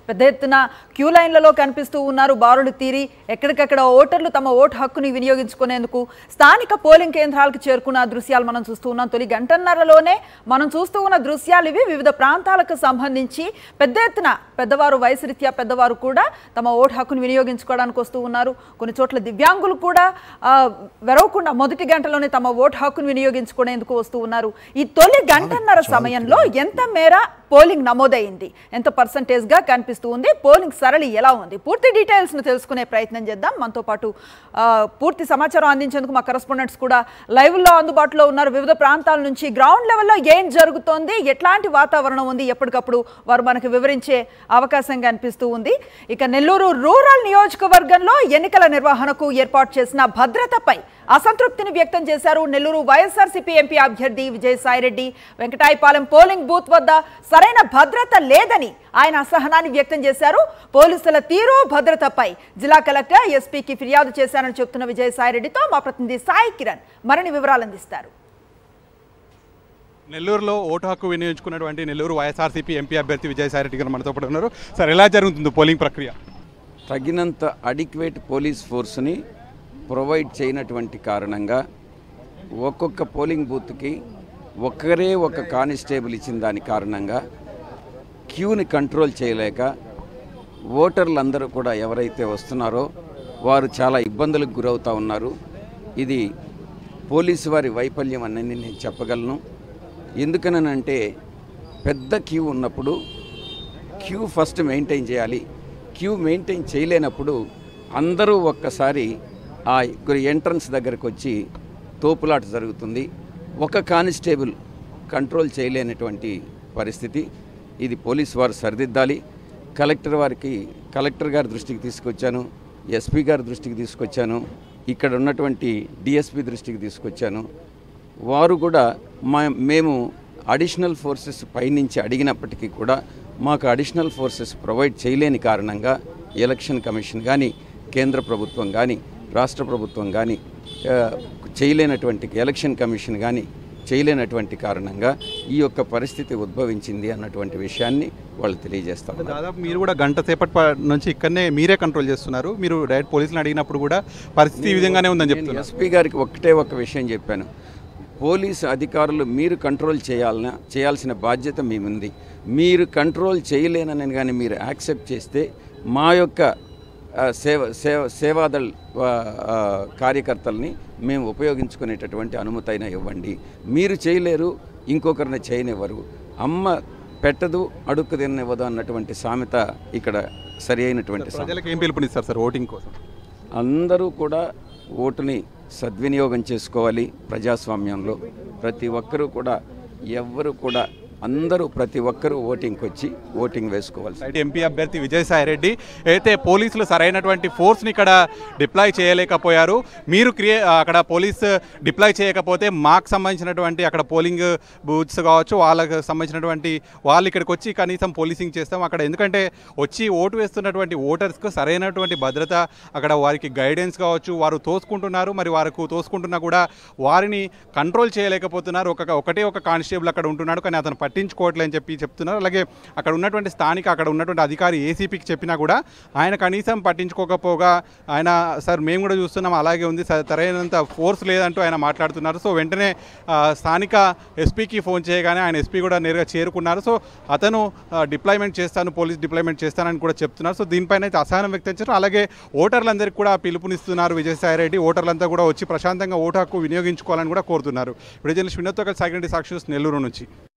పెద్ద ఎత్తున క్యూ లైన్లలో కనిపిస్తూ ఉన్నారు బారులు తీరి ఎక్కడికక్కడ ఓటర్లు తమ ఓటు హక్కుని వినియోగించుకునేందుకు స్థానిక పోలింగ్ కేంద్రాలకు చేరుకున్న దృశ్యాలు మనం చూస్తూ ఉన్నాం. తొలి గంటన్నరలోనే మనం చూస్తూ ఉన్న దృశ్యాలు ఇవి. వివిధ ప్రాంతాలకు సంబంధించి పెద్ద ఎత్తున పెద్దవారు, వయసు రీత్యా పెద్దవారు కూడా తమ ఓటు హక్కుని వినియోగించుకోవడానికి వస్తూ ఉన్నారు. కొన్ని చోట్ల దివ్యాంగులు కూడా వెరవకుండా మొదటి గంటలోనే తమ ఓటు హక్కును వినియోగించుకునేందుకు వస్తూ ఉన్నారు. ఈ తొలి గంటన్నర సమయంలో ఎంత మేర పోలింగ్ నమోదైంది, ఎంత పర్సంటేజ్ గా కనిపిస్తూ ఉంది, పోలింగ్ సరళి ఎలా ఉంది, పూర్తి డీటెయిల్స్ ను తెలుసుకునే ప్రయత్నం చేద్దాం. మనతో పాటు పూర్తి సమాచారం అందించేందుకు మా కరెస్పాండెంట్స్ కూడా లైవ్ లో అందుబాటులో ఉన్నారు. వివిధ ప్రాంతాల నుంచి గ్రౌండ్ లెవెల్లో ఏం జరుగుతోంది, ఎట్లాంటి వాతావరణం ఉంది, ఎప్పటికప్పుడు వారు మనకు వివరించే అవకాశం కనిపిస్తూ ఉంది. ఇక నెల్లూరు రూరల్ నియోజకవర్గంలో ఎన్నికల నిర్వహణకు ఏర్పాటు చేసిన భద్రతపై అసంతృప్తిని వ్యక్తం చేశారు నెల్లూరు వైఎస్ఆర్సీపీ ఎంపీ అభ్యర్థి విజయసాయిరెడ్డి. వెంకటాయపాలెం పోలింగ్ బూత్ వద్ద సరైన భద్రత లేదని ఆయన అసహనాన్ని వ్యక్తం చేశారు. పోలీసుల తీరు, భద్రతపై జిల్లా కలెక్టర్ ఎస్పీకి ఫిర్యాదు చేశారని చెప్తున్న విజయసాయిరెడ్డితో మా ప్రతినిధి సాయి కిరణ్ మరిన్ని వివరాలు అందిస్తారు. నెల్లూరులో ఓటు హక్కు వినియోగించుకున్నటువంటి నెల్లూరు వైఎస్ఆర్సీపీ ఎంపీ అభ్యర్థి విజయసాయిరెడ్డి గారు మనతో పాటు ఉన్నారు. సార్, ఎలా జరుగుతుంది పోలింగ్ ప్రక్రియ? తగినంత అడిక్వేట్ పోలీస్ ఫోర్స్ని ప్రొవైడ్ చేయనటువంటి కారణంగా ఒక్కొక్క పోలింగ్ బూత్కి ఒక్కరే ఒక కానిస్టేబుల్ ఇచ్చిన దాని కారణంగా క్యూని కంట్రోల్ చేయలేక ఓటర్లందరూ కూడా ఎవరైతే వస్తున్నారో వారు చాలా ఇబ్బందులకు గురవుతూ ఉన్నారు. ఇది పోలీసు వారి వైఫల్యం అని నేను చెప్పగలను. ఎందుకనంటే పెద్ద క్యూ ఉన్నప్పుడు క్యూ ఫస్ట్ మెయింటైన్ చేయాలి. క్యూ మెయింటైన్ చేయలేనప్పుడు అందరూ ఒక్కసారి ఆ ఎంట్రన్స్ దగ్గరకు వచ్చి తోపులాట జరుగుతుంది. ఒక కానిస్టేబుల్ కంట్రోల్ చేయలేనటువంటి పరిస్థితి. ఇది పోలీసు వారు సరిదిద్దాలి. కలెక్టర్ గారి దృష్టికి తీసుకొచ్చాను, ఎస్పీ గారి దృష్టికి తీసుకొచ్చాను, ఇక్కడ ఉన్నటువంటి డిఎస్పీ దృష్టికి తీసుకొచ్చాను. వారు కూడా మేము అడిషనల్ ఫోర్సెస్ పైనుంచి అడిగినప్పటికీ కూడా మాకు అడిషనల్ ఫోర్సెస్ ప్రొవైడ్ చేయలేని కారణంగా ఎలక్షన్ కమిషన్ కానీ, కేంద్ర ప్రభుత్వం కానీ, రాష్ట్ర ప్రభుత్వం కానీ చేయలేనటువంటి, ఎలక్షన్ కమిషన్ కానీ చేయలేనటువంటి కారణంగా ఈ యొక్క పరిస్థితి ఉద్భవించింది అన్నటువంటి విషయాన్ని వాళ్ళు తెలియజేస్తారు. దాదాపు మీరు కూడా గంట సేపటి నుంచి ఇక్కడనే మీరే కంట్రోల్ చేస్తున్నారు. మీరు డైరెక్ట్ పోలీసులు అడిగినప్పుడు కూడా పరిస్థితి ఈ విధంగానే ఉందని చెప్తున్నారు. ఎస్పీ గారికి ఒక విషయం చెప్పాను. పోలీసు అధికారులు మీరు కంట్రోల్ చేయాల్సిన బాధ్యత మీ ఉంది. మీరు కంట్రోల్ చేయలేనని కానీ మీరు యాక్సెప్ట్ చేస్తే మా యొక్క సేవాదళ్ కార్యకర్తల్ని మేము ఉపయోగించుకునేటటువంటి అనుమతి అయినా ఇవ్వండి. మీరు చేయలేరు, ఇంకొకరిని చేయనివ్వరు. అమ్మ పెట్టదు, అడుక్కు తిననివ్వదు అన్నటువంటి సామెత ఇక్కడ సరి అయినటువంటి. ప్రజలకు ఏం పిలుపునిస్తారు సార్ ఓటింగ్ కోసం? అందరూ కూడా ఓటుని సద్వినియోగం చేసుకోవాలి. ప్రజాస్వామ్యంలో ప్రతి ఒక్కరూ కూడా ప్రతి ఒక్కరూ ఓటింగ్కి వచ్చి ఓటింగ్ వేసుకోవాలి. ఎంపీ అభ్యర్థి విజయసాయిరెడ్డి అయితే పోలీసులు సరైనటువంటి ఫోర్స్ని ఇక్కడ డిప్లాయ్ చేయలేకపోయారు. మీరు అక్కడ పోలీస్ డిప్లాయ్ చేయకపోతే మాకు సంబంధించినటువంటి అక్కడ పోలింగ్ బూత్స్ కావచ్చు, వాళ్ళకి సంబంధించినటువంటి వాళ్ళు ఇక్కడికి వచ్చి కనీసం పోలీసింగ్ చేస్తాం అక్కడ. ఎందుకంటే వచ్చి ఓటు వేస్తున్నటువంటి ఓటర్స్కు సరైనటువంటి భద్రత, అక్కడ వారికి గైడెన్స్ కావచ్చు, వారు తోసుకుంటున్నారు. మరి వారికి తోసుకుంటున్నా కూడా వారిని కంట్రోల్ చేయలేకపోతున్నారు. ఒకటే ఒక కానిస్టేబుల్ అక్కడ ఉంటున్నాడు, కానీ అతను పట్టించుకోవట్లే అని చెప్తున్నారు. అలాగే అక్కడ ఉన్నటువంటి అధికారి ఏసీపీకి చెప్పినా కూడా ఆయన కనీసం పట్టించుకోకపోగా ఆయన సార్ మేము కూడా చూస్తున్నాం అలాగే ఉంది, సరైనంత ఫోర్స్ లేదంటూ ఆయన మాట్లాడుతున్నారు. సో వెంటనే స్థానిక ఎస్పీకి ఫోన్ చేయగానే ఆయన ఎస్పీ కూడా నేరుగా చేరుకున్నారు. సో అతను పోలీస్ డిప్లాయ్మెంట్ చేస్తానని కూడా చెప్తున్నారు. సో దీనిపైన అయితే అసహనం వ్యక్తం చేశారు. అలాగే ఓటర్లందరికీ కూడా పిలుపునిస్తున్నారు విజయసాయిరెడ్డి. ఓటర్లంతా కూడా వచ్చి ప్రశాంతంగా ఓటు హక్కు వినియోగించుకోవాలని కూడా కోరుతున్నారు. ఇప్పుడు జర్నలిస్ట్ వినోద్తో కలిసి సాగిరెడ్డి, సాక్షి న్యూస్, నెల్లూరు నుంచి.